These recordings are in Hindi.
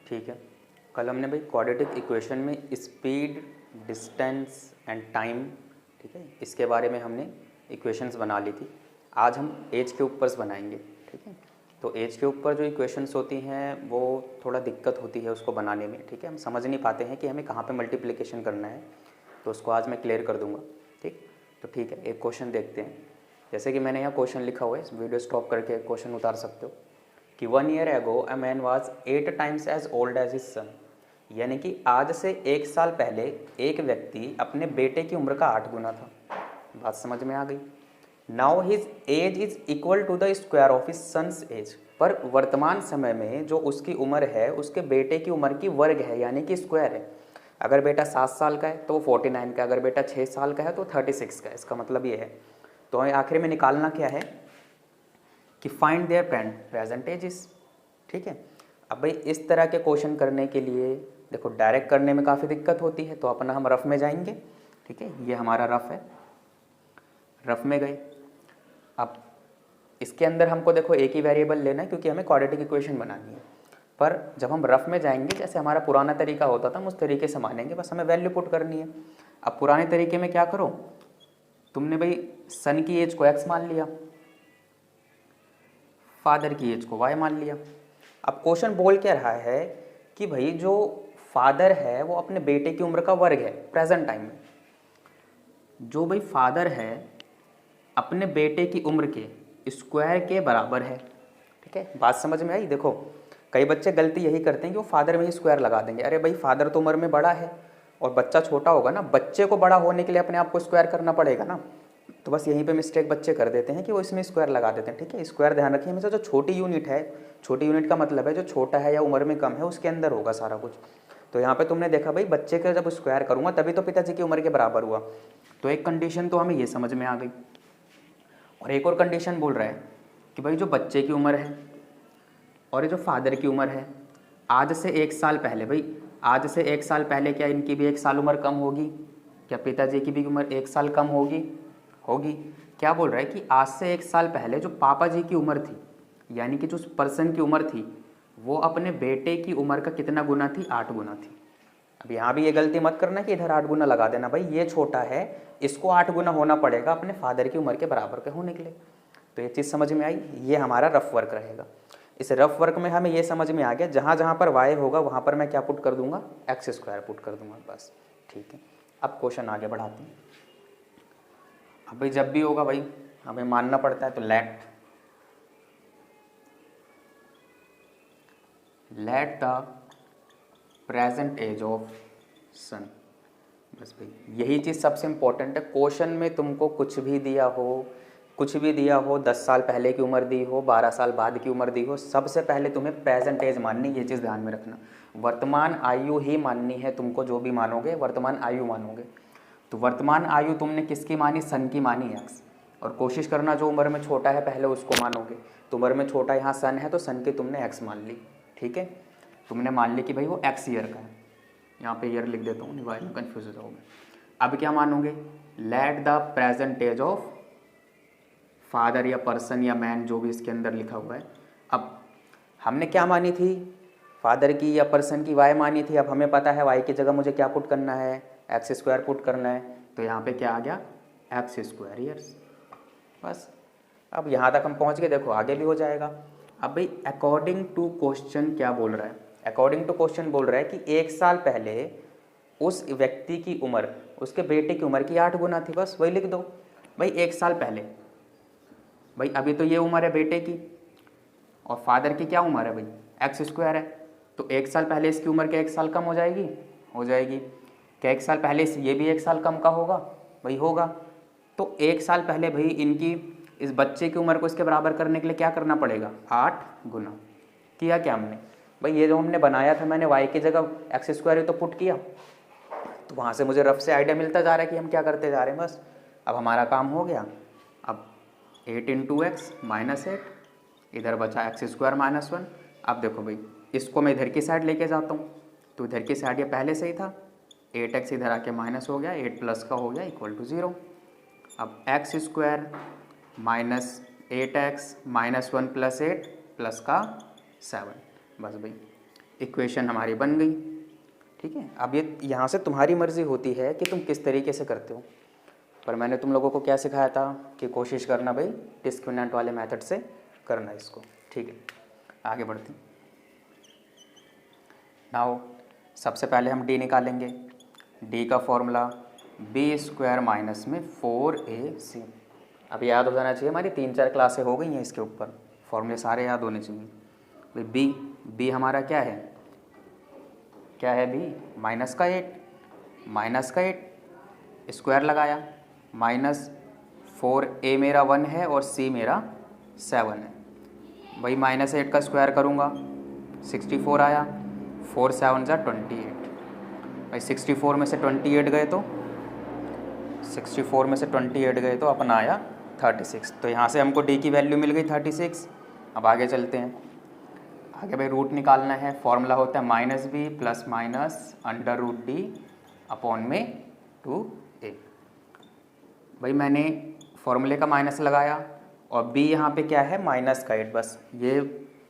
ठीक है। कल हमने भाई क्वाड्रेटिक इक्वेशन में स्पीड, डिस्टेंस एंड टाइम, ठीक है, इसके बारे में हमने इक्वेशंस बना ली थी। आज हम एज के ऊपर बनाएंगे, ठीक है। तो एज के ऊपर जो इक्वेशंस होती हैं वो थोड़ा दिक्कत होती है उसको बनाने में, ठीक है। हम समझ नहीं पाते हैं कि हमें कहाँ पे मल्टीप्लिकेशन करना है, तो उसको आज मैं क्लियर कर दूंगा, ठीक। तो ठीक है, एक क्वेश्चन देखते हैं। जैसे कि मैंने यहाँ क्वेश्चन लिखा हुआ है, इस वीडियो स्टॉप करके क्वेश्चन उतार सकते हो कि 1 year ago a man was 8 times as old as his son। यानी कि आज से 1 साल पहले एक व्यक्ति अपने बेटे की उम्र का 8 गुना था। बात समझ में आ गई। Now his age is equal to the square of his son's age. पर वर्तमान समय में जो उसकी उम्र है उसके बेटे की उम्र की वर्ग है, यानी कि स्क्वायर है। अगर बेटा 7 साल का है तो वो 49 का, अगर बेटा 6 साल का है तो 36 का। इसका मतलब ये है। तो आखिर में निकालना क्या है कि फाइंड देयर प्रेजेंट एजेस, ठीक है। अब भाई इस तरह के क्वेश्चन करने के लिए देखो डायरेक्ट करने में काफ़ी दिक्कत होती है, तो अपना हम रफ में जाएंगे, ठीक है। ये हमारा रफ है, रफ में गए। अब इसके अंदर हमको देखो एक ही वेरिएबल लेना है क्योंकि हमें क्वाड्रेटिक इक्वेशन बनानी है। पर जब हम रफ में जाएंगे, जैसे हमारा पुराना तरीका होता था, हम उस तरीके से मानेंगे, बस हमें वैल्यू पुट करनी है। अब पुराने तरीके में क्या करो, तुमने भाई सन की एज को एक्स मान लिया, फादर की एज को वाई मान लिया। अब क्वेश्चन बोल क्या रहा है कि भाई जो फादर है वो अपने बेटे की उम्र का वर्ग है प्रेजेंट टाइम में। जो भाई फादर है अपने बेटे की उम्र के स्क्वायर के बराबर है, ठीक है। बात समझ में आई। देखो कई बच्चे गलती यही करते हैं कि वो फादर में ही स्क्वायर लगा देंगे। अरे भाई फादर तो उम्र में बड़ा है और बच्चा छोटा होगा ना, बच्चे को बड़ा होने के लिए अपने आप को स्क्वायर करना पड़ेगा ना। तो बस यहीं पे मिस्टेक बच्चे कर देते हैं कि वो इसमें स्क्वायर लगा देते हैं, ठीक है। स्क्वायर ध्यान रखिए हमेशा, जो छोटी यूनिट है, छोटी यूनिट का मतलब है जो छोटा है या उम्र में कम है उसके अंदर होगा सारा कुछ। तो यहाँ पे तुमने देखा भाई बच्चे का जब स्क्वायर करूँगा तभी तो पिताजी की उम्र के बराबर हुआ। तो एक कंडीशन तो हमें ये समझ में आ गई। और एक और कंडीशन बोल रहा है कि भाई जो बच्चे की उम्र है और ये जो फादर की उम्र है, आज से 1 साल पहले, भाई आज से 1 साल पहले क्या इनकी भी 1 साल उम्र कम होगी? क्या पिताजी की भी उम्र 1 साल कम होगी? होगी। क्या बोल रहा है कि आज से 1 साल पहले जो पापा जी की उम्र थी, यानी कि जो उस पर्सन की उम्र थी, वो अपने बेटे की उम्र का कितना गुना थी? 8 गुना थी। अब यहाँ भी ये गलती मत करना कि इधर 8 गुना लगा देना, भाई ये छोटा है, इसको 8 गुना होना पड़ेगा अपने फादर की उम्र के बराबर के होने के लिए। तो ये चीज़ समझ में आई। ये हमारा रफ वर्क रहेगा। इस रफ वर्क में हमें ये समझ में आ गया, जहाँ जहाँ पर वाई होगा वहाँ पर मैं क्या पुट कर दूंगा? एक्स स्क्वायर पुट कर दूंगा, बस, ठीक है। अब क्वेश्चन आगे बढ़ाते हैं। अब भाई जब भी होगा भाई हमें मानना पड़ता है, तो let the present age of son. बस भाई यही चीज़ सबसे इम्पोर्टेंट है। क्वेश्चन में तुमको कुछ भी दिया हो, कुछ भी दिया हो, 10 साल पहले की उम्र दी हो, 12 साल बाद की उम्र दी हो, सबसे पहले तुम्हें प्रेजेंट एज माननी, ये चीज़ ध्यान में रखना। वर्तमान आयु ही माननी है तुमको, जो भी मानोगे वर्तमान आयु मानोगे। तो वर्तमान आयु तुमने किसकी मानी? सन की मानी, एक्स। और कोशिश करना जो उम्र में छोटा है पहले उसको मानोगे। तो उम्र में छोटा यहाँ सन है तो सन की तुमने एक्स मान ली, ठीक है। तुमने मान ली कि भाई वो एक्स ईयर का है, यहाँ पे ईयर लिख देता हूँ, नहीं में कन्फ्यूज हो जाओगे। अब क्या मानोगे? Let the present age of father या पर्सन या मैन, जो भी इसके अंदर लिखा हुआ है। अब हमने क्या मानी थी? फादर की या पर्सन की वाई मानी थी। अब हमें पता है वाई की जगह मुझे क्या पुट करना है? एक्स स्क्वायर पुट करना है। तो यहाँ पे क्या आ गया? एक्स स्क्वायर ईयर्स, बस। अब यहाँ तक हम पहुँच गए, देखो आगे भी हो जाएगा। अब भाई अकॉर्डिंग टू क्वेश्चन क्या बोल रहा है? अकॉर्डिंग टू क्वेश्चन बोल रहा है कि 1 साल पहले उस व्यक्ति की उम्र उसके बेटे की उम्र की 8 गुना थी, बस वही लिख दो। भाई 1 साल पहले, भाई अभी तो ये उम्र है बेटे की, और फादर की क्या उम्र है भाई? एक्स स्क्वायर है। तो 1 साल पहले इसकी उम्र क्या 1 साल कम हो जाएगी? हो जाएगी। क्या 1 साल पहले ये भी 1 साल कम का होगा? भाई होगा। तो 1 साल पहले भाई इनकी इस बच्चे की उम्र को इसके बराबर करने के लिए क्या करना पड़ेगा? 8 गुना। किया क्या हमने? भाई ये जो हमने बनाया था, मैंने वाई की जगह एक्स स्क्वायर ही तो पुट किया, तो वहाँ से मुझे रफ से आइडिया मिलता जा रहा है कि हम क्या करते जा रहे हैं, बस। अब हमारा काम हो गया। अब 8 इंटू एक्स माइनस 8, इधर बचा एक्स स्क्वायर माइनस 1। अब देखो भाई इसको मैं इधर की साइड लेके जाता हूँ, तो इधर की साइड ये पहले से ही था, 8x इधर आके माइनस हो गया, 8 प्लस का हो गया इक्वल टू 0। अब X square minus 8x minus 1 plus 8 plus का 7, बस भाई इक्वेशन हमारी बन गई। ठीक है, अब ये यहाँ से तुम्हारी मर्जी होती है कि तुम किस तरीके से करते हो, पर मैंने तुम लोगों को क्या सिखाया था कि कोशिश करना भाई डिस्क्रिमिनेंट वाले मेथड से करना इसको। ठीक है, आगे बढ़ते हैं। नाउ सबसे पहले हम डी निकालेंगे। डी का फॉर्मूला बी स्क्वायर माइनस में 4ac। अब याद हो जाना चाहिए, हमारी 3-4 क्लासें हो गई हैं इसके ऊपर, फॉर्मूले सारे याद होने चाहिए। भाई बी हमारा क्या है, क्या है बी, -8 स्क्वायर लगाया, -4a मेरा 1 है और c मेरा 7 है। भाई -8 का स्क्वायर करूँगा 64 आया, 4 7 जा 28। भाई 64 में से 28 गए तो अपना आया 36। तो यहाँ से हमको d की वैल्यू मिल गई 36। अब आगे चलते हैं। आगे भाई रूट निकालना है, फॉर्मूला होता है -b + √d अपॉन में 2a। भाई मैंने फॉर्मूले का माइनस लगाया और b यहाँ पे क्या है -8। बस ये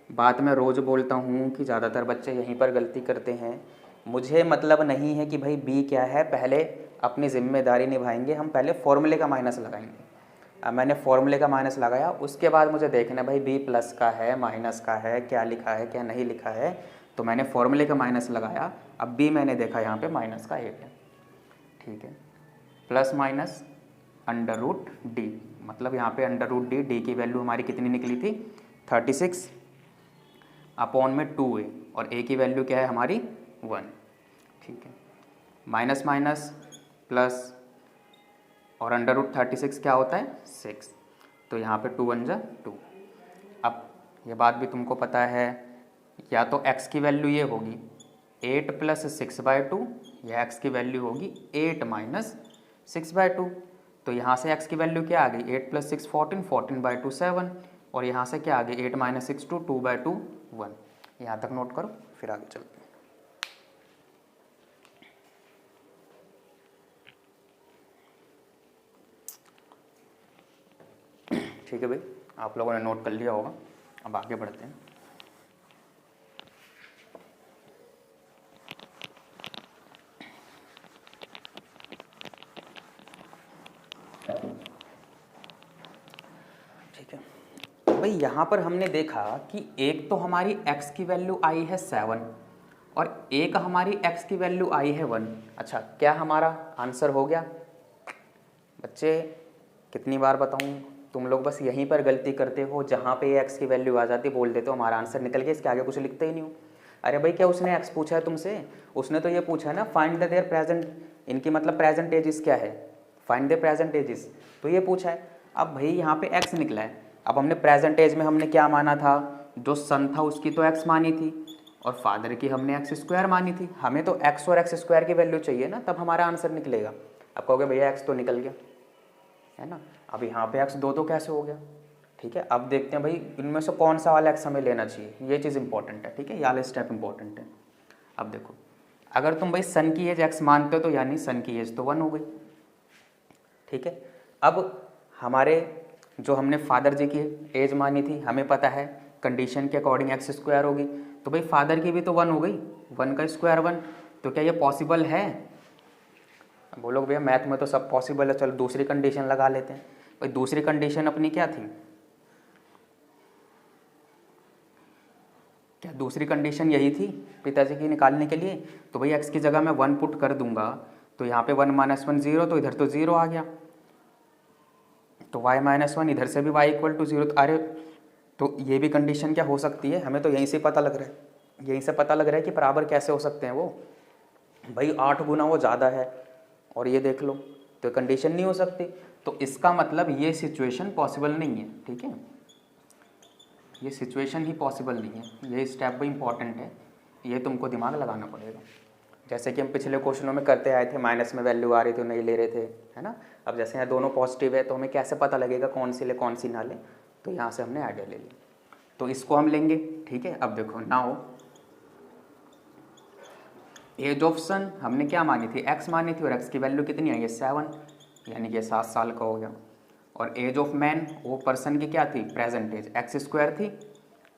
बात मैं रोज़ बोलता हूँ कि ज़्यादातर बच्चे यहीं पर गलती करते हैं। मुझे मतलब नहीं है कि भाई b क्या है, पहले अपनी जिम्मेदारी निभाएंगे, हम पहले फॉर्मूले का माइनस लगाएंगे। अब मैंने फॉर्मूले का माइनस लगाया, उसके बाद मुझे देखना है भाई b प्लस का है माइनस का है, क्या लिखा है क्या नहीं लिखा है। तो मैंने फॉर्मूले का माइनस लगाया, अब b मैंने देखा यहाँ पे -8 है। ठीक है, प्लस माइनस √d, मतलब यहाँ पे √d की वैल्यू हमारी कितनी निकली थी 36 अपॉन में 2a, और a की वैल्यू क्या है हमारी 1। ठीक है, माइनस माइनस प्लस, और √36 क्या होता है 6, तो यहाँ पे 2 1 जा 2। अब ये बात भी तुमको पता है, या तो x की वैल्यू ये होगी 8 + 6/2, या x की वैल्यू होगी 8 - 6/2। तो यहाँ से x की वैल्यू क्या आ गई 8 + 6 14, 14/2 7, और यहाँ से क्या आ गई 8 - 6 2, 2/2 1। यहाँ तक नोट करो, फिर आगे चलते हैं। ठीक है भाई, आप लोगों ने नोट कर लिया होगा, अब आगे बढ़ते हैं। ठीक है भाई, यहाँ पर हमने देखा कि एक तो हमारी x की वैल्यू आई है 7 और एक हमारी x की वैल्यू आई है 1। अच्छा, क्या हमारा आंसर हो गया? बच्चे कितनी बार बताऊँ, तुम लोग बस यहीं पर गलती करते हो, जहाँ पे x की वैल्यू आ जाती बोल देते हो हमारा आंसर निकल गया, इसके आगे कुछ लिखते ही नहीं हो। अरे भाई, क्या उसने x पूछा है तुमसे? उसने तो ये पूछा है ना फाइंड द देयर प्रेजेंट, इनकी मतलब प्रेजेंट एजिस क्या है, फाइंड द प्रेजेंट एजिस, तो ये पूछा है। अब भाई यहाँ पे x निकला है, अब हमने प्रेजेंट एज में हमने क्या माना था, जो सन था उसकी तो x मानी थी और फादर की हमने x² मानी थी। हमें तो x और x² की वैल्यू चाहिए ना, तब हमारा आंसर निकलेगा। अब कहोगे भैया x तो निकल गया है ना, अब यहाँ पे x 2 कैसे हो गया? ठीक है, अब देखते हैं भाई इनमें से कौन सा वाला x हमें लेना चाहिए, ये चीज़ इंपॉर्टेंट है। ठीक है, ये वाला स्टेप इंपॉर्टेंट है। अब देखो, अगर तुम भाई सन की एज x मानते हो तो यानी सन की एज तो 1 हो गई। ठीक है, अब हमारे जो हमने फादर जी की एज मानी थी, हमें पता है कंडीशन के अकॉर्डिंग x² होगी, तो भाई फादर की भी तो 1 हो गई, 1 का स्क्वायर 1। तो क्या ये पॉसिबल है? बोलोगे भैया मैथ में तो सब पॉसिबल है, चलो दूसरी कंडीशन लगा लेते हैं। भाई दूसरी कंडीशन अपनी क्या थी, क्या दूसरी कंडीशन यही थी पिताजी की निकालने के लिए? तो भाई x की जगह मैं 1 पुट कर दूंगा, तो यहाँ पे 1 - 1 0, तो इधर तो 0 आ गया, तो y - 1 इधर से भी y = 0। अरे तो ये भी कंडीशन क्या हो सकती है, हमें तो यहीं से पता लग रहा है, यहीं से पता लग रहा है कि बराबर कैसे हो सकते हैं वो। भाई 8 गुना वो ज़्यादा है और ये देख लो, तो कंडीशन नहीं हो सकती, तो इसका मतलब ये सिचुएशन पॉसिबल नहीं है। ठीक है, ये सिचुएशन ही पॉसिबल नहीं है, ये स्टेप भी इम्पॉर्टेंट है, ये तुमको दिमाग लगाना पड़ेगा। जैसे कि हम पिछले क्वेश्चनों में करते आए थे, माइनस में वैल्यू आ रही थी नहीं ले रहे थे, है ना। अब जैसे यहाँ दोनों पॉजिटिव है तो हमें कैसे पता लगेगा कौन सी ले कौन सी ना ले, तो यहाँ से हमने आइडिया ले लिया, तो इसको हम लेंगे। ठीक है, अब देखो नाउ एज ऑफ सन हमने क्या मानी थी, x मानी थी, और x की वैल्यू कितनी आई है 7, यानी कि 7 साल का हो गया। और एज ऑफ मैन, वो पर्सन की क्या थी प्रेजेंट एज x² थी।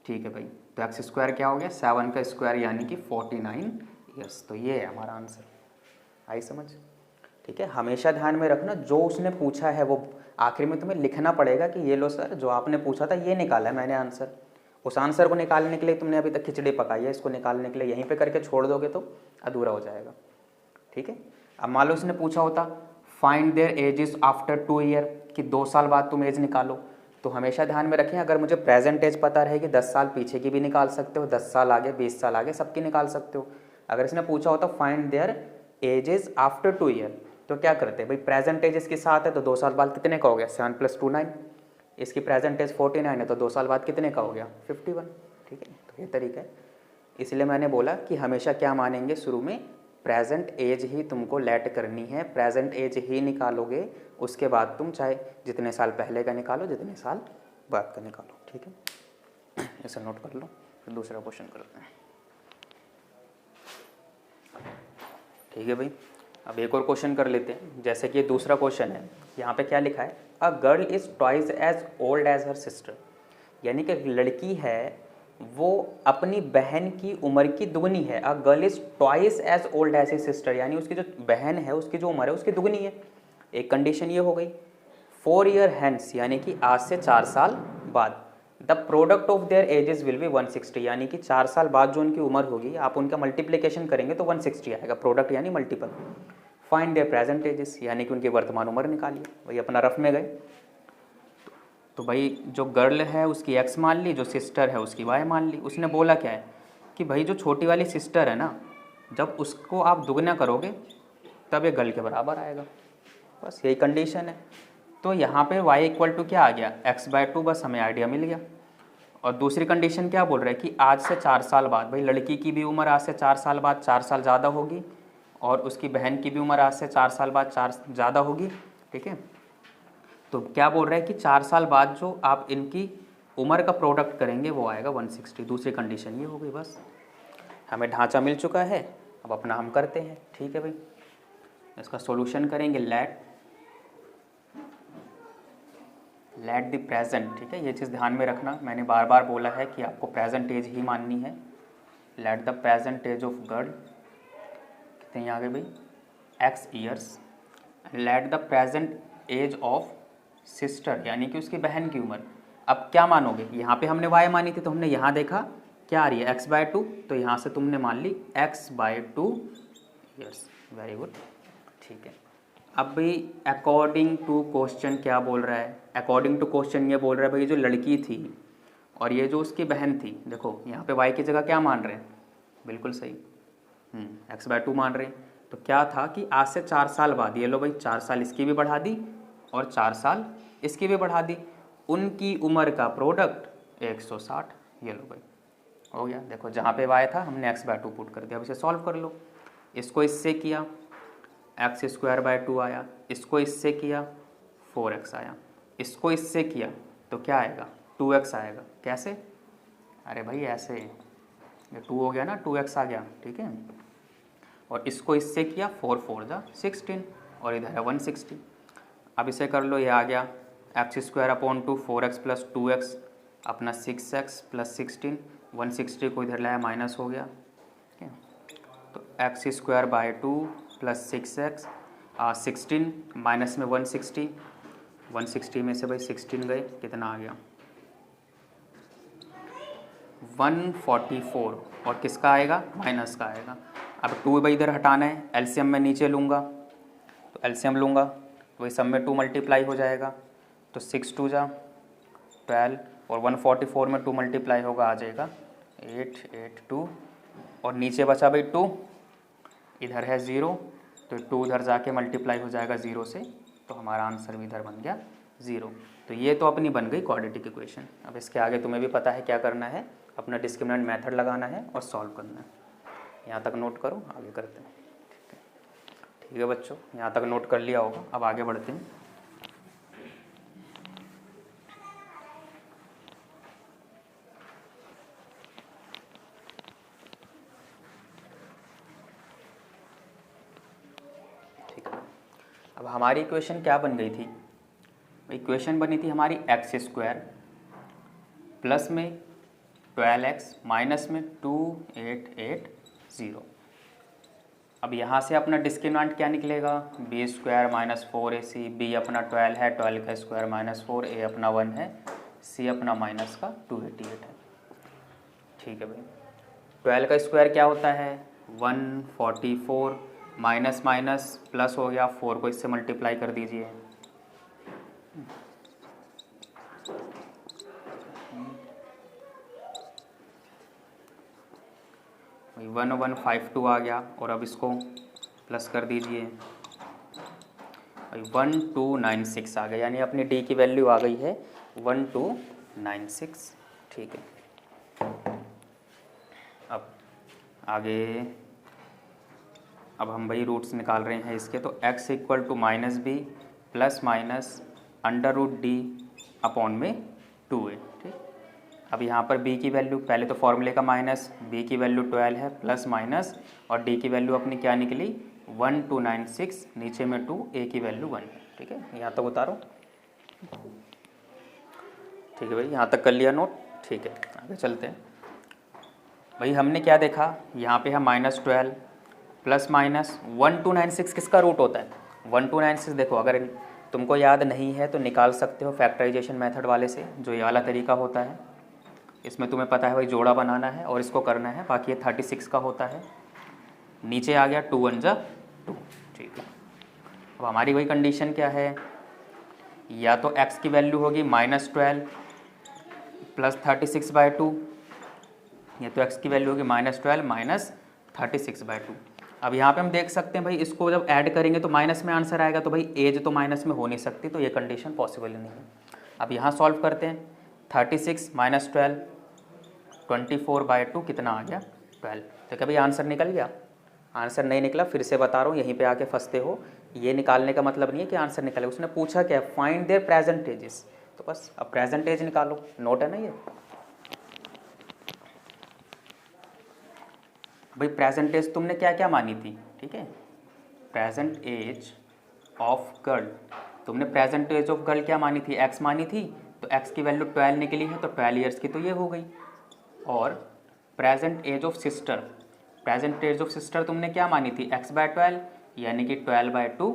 ठीक है भाई, तो एक्स स्क्वायर क्या हो गया 7 का स्क्वायर यानी कि 49 ईयर्स। तो ये है हमारा आंसर। आई समझ? ठीक है, हमेशा ध्यान में रखना जो उसने पूछा है वो आखिर में तुम्हें लिखना पड़ेगा कि ये लो सर जो आपने पूछा था ये निकाला है मैंने आंसर। उस आंसर को निकालने के लिए तुमने अभी तक खिचड़ी पकाई है, इसको निकालने के लिए यहीं पे करके छोड़ दोगे तो अधूरा हो जाएगा। ठीक है, अब मान लो उसने पूछा होता find there edges after 2 year, कि 2 साल बाद तुम एज निकालो, तो हमेशा ध्यान में रखें अगर मुझे प्रेजेंट एज पता रहेगी 10 साल पीछे की भी निकाल सकते हो, 10 साल आगे 20 साल आगे सबकी निकाल सकते हो। अगर इसने पूछा होता find there edges after 2 year, तो क्या करते हैं भाई, प्रेजेंट एज इसके साथ है तो 2 साल बाद कितने का हो गया 7 + 2 9, इसकी प्रेजेंट एज 49 है तो 2 साल बाद कितने का हो गया 51। ठीक है, तो ये तरीका है। इसलिए मैंने बोला कि हमेशा क्या मानेंगे शुरू में, प्रेजेंट एज ही तुमको लेट करनी है, प्रेजेंट एज ही निकालोगे, उसके बाद तुम चाहे जितने साल पहले का निकालो जितने साल बाद का निकालो। ठीक है, इसे नोट कर लो, फिर दूसरा क्वेश्चन करते हैं। ठीक है भाई, अब एक और क्वेश्चन कर लेते हैं। जैसे कि ये दूसरा क्वेश्चन है, यहाँ पे क्या लिखा है, a girl is twice as old as her sister, यानी कि लड़की है वो अपनी बहन की उम्र की दुगनी है। A girl is twice as old as his sister, यानी उसकी जो बहन है उसकी जो उम्र है उसकी दुगनी है। एक कंडीशन ये हो गई। 4 ईयर हैंस, यानी कि आज से 4 साल बाद, the product of their edges will be 160, यानी कि 4 साल बाद जो उनकी उम्र होगी आप उनका मल्टीप्लिकेशन करेंगे तो 160 आएगा, प्रोडक्ट यानी multiple. Find there present ages, यानी कि उनकी वर्तमान उम्र निकालिए। वही अपना रफ में गए तो भाई जो गर्ल है उसकी एक्स मान ली, जो सिस्टर है उसकी वाई मान ली। उसने बोला क्या है कि भाई जो छोटी वाली सिस्टर है ना, जब उसको आप दुगना करोगे तब ये गर्ल के बराबर आएगा, बस यही कंडीशन है। तो यहाँ पे y = क्या आ गया x/2, बस हमें आइडिया मिल गया। और दूसरी कंडीशन क्या बोल रहा है कि आज से 4 साल बाद, भाई लड़की की भी उम्र आज से 4 साल बाद 4 साल ज़्यादा होगी और उसकी बहन की भी उम्र आज से 4 साल बाद 4 ज़्यादा होगी। ठीक है, तो क्या बोल रहा है कि 4 साल बाद जो आप इनकी उम्र का प्रोडक्ट करेंगे वो आएगा 160। दूसरी कंडीशन ये हो गई। बस हमें ढांचा मिल चुका है, अब अपना हम करते हैं। ठीक है भाई, इसका सॉल्यूशन करेंगे। लेट द प्रेजेंट, ठीक है, ये चीज़ ध्यान में रखना, मैंने बार बार बोला है कि आपको प्रेजेंट एज ही माननी है। Let the present age of girl, कितनी आ गई भाई x years. Let the present age of sister, यानी कि उसकी बहन की उम्र। अब क्या मानोगे, यहाँ पे हमने y मानी थी तो हमने यहाँ देखा क्या आ रही है x/2, तो यहाँ से तुमने मान ली x/2 ईयर्स। Very good. ठीक है, अब भाई अकॉर्डिंग टू क्वेश्चन क्या बोल रहा है, अकॉर्डिंग टू क्वेश्चन ये बोल रहा है भाई जो लड़की थी और ये जो उसकी बहन थी, देखो यहाँ पे y की जगह क्या मान रहे हैं, बिल्कुल सही x/2 मान रहे हैं। तो क्या था कि आज से 4 साल बाद, ये लो भाई 4 साल इसकी भी बढ़ा दी और 4 साल इसकी भी बढ़ा दी, उनकी उम्र का प्रोडक्ट 160। ये लो भाई हो गया। देखो जहाँ पे y था हमने x/2 पुट कर दिया। अब इसे सॉल्व कर लो। इसको इससे किया x²/2 आया, इसको इससे किया 4x आया, इसको इससे किया तो क्या आएगा 2x आएगा। कैसे, अरे भाई ऐसे, ये 2 हो गया ना, 2x आ गया। ठीक है, और इसको इससे किया 4 4 जा 16 और इधर है 160। अब इसे कर लो, ये आ गया x²/2 4x + 2x अपना 6x + 16, 160 को इधर लाया माइनस हो गया। ठीक है, तो x²/2 + 6x 16 माइनस में 160, 160 में से भाई 16 गए, कितना आ गया 144, और किसका आएगा माइनस का आएगा। अब 2 भाई इधर हटाना है, एलसीएम में नीचे लूँगा तो एलसीएम लूँगा वही सब में 2 मल्टीप्लाई हो जाएगा, तो 6 2 जा 12 और 144 में 2 मल्टीप्लाई होगा आ जाएगा 8 8 2, और नीचे बचा भाई 2, इधर है 0 तो 2 उधर जाके मल्टीप्लाई हो जाएगा 0 से, तो हमारा आंसर भी इधर बन गया 0। तो ये तो अपनी बन गई क्वाड्रेटिक इक्वेशन। अब इसके आगे तुम्हें भी पता है क्या करना है, अपना डिस्क्रिमिनेंट मेथड लगाना है और सॉल्व करना है। यहाँ तक नोट करो, आगे करते हैं। ठीक है बच्चों, यहाँ तक नोट कर लिया होगा, अब आगे बढ़ते हैं। ठीक है, अब हमारी इक्वेशन क्या बन गई थी, इक्वेशन बनी थी हमारी x² प्लस में 12x माइनस में 2880। अब यहाँ से अपना डिस्क्रिमिनेंट क्या निकलेगा, B square minus 4ac, B अपना 12 है, 12 का स्क्वायर माइनस 4, ए अपना 1 है, सी अपना माइनस का 288 है। ठीक है भाई, 12 का स्क्वायर क्या होता है 144, माइनस माइनस प्लस हो गया, 4 को इससे मल्टीप्लाई कर दीजिए, 1152 आ गया, और अब इसको प्लस कर दीजिए, 1296 आ गया, यानी अपनी डी की वैल्यू आ गई है 1296। ठीक है, अब आगे अब हम वही रूट्स निकाल रहे हैं इसके, तो x equal to minus B plus minus under root D upon में 2a। ठीक, अब यहाँ पर b की वैल्यू पहले तो फॉर्मूले का माइनस, b की वैल्यू 12 है, प्लस माइनस, और d की वैल्यू अपनी क्या निकली 1296, नीचे में 2, a की वैल्यू 1 है। ठीक है, यहाँ तक उतारो। ठीक है भाई, यहाँ तक कर लिया नोट। ठीक है, आगे चलते हैं। भाई हमने क्या देखा, यहाँ पे है -12 प्लस माइनस 1296 किसका रूट होता है 1296। देखो अगर तुमको याद नहीं है तो निकाल सकते हो फैक्टराइजेशन मेथड वाले से, जो ये वाला तरीका होता है। इसमें तुम्हें पता है भाई जोड़ा बनाना है और इसको करना है, बाकी ये 36 का होता है। नीचे आ गया 2 1 जा 2। ठीक है, अब हमारी वही कंडीशन क्या है, या तो x की वैल्यू होगी -12 प्लस 36/2, या तो x की वैल्यू होगी -12 माइनस 36/2। अब यहाँ पे हम देख सकते हैं भाई, इसको जब ऐड करेंगे तो माइनस में आंसर आएगा, तो भाई एज तो माइनस में हो नहीं सकती, तो ये कंडीशन पॉसिबल नहीं है। अब यहाँ सॉल्व करते हैं, 36 माइनस 12 24/2 कितना आ गया 12। तो क्या भाई आंसर निकल गया, आंसर नहीं निकला, फिर से बता रहा हूँ, यहीं पे आके फंसते हो। ये निकालने का मतलब नहीं है कि आंसर निकले, उसने पूछा क्या, फाइंड देयर प्रेजेंट एजेस, तो बस अब प्रेजेंट एज निकालो, नोट है ना ये। भाई प्रेजेंट एज तुमने क्या क्या मानी थी, ठीक है, प्रेजेंट एज ऑफ गर्ल, तुमने प्रेजेंट एज ऑफ गर्ल क्या मानी थी, एक्स मानी थी, तो एक्स की वैल्यू 12 निकली है, तो 12 ईयर्स की तो ये हो गई। और present age of sister, present age of sister तुमने क्या मानी थी, x/12, यानी कि 12/2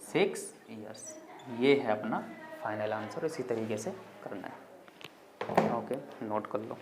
6 ईयर्स। ये है अपना फाइनल आंसर, इसी तरीके से करना है। ओके, नोट कर लो।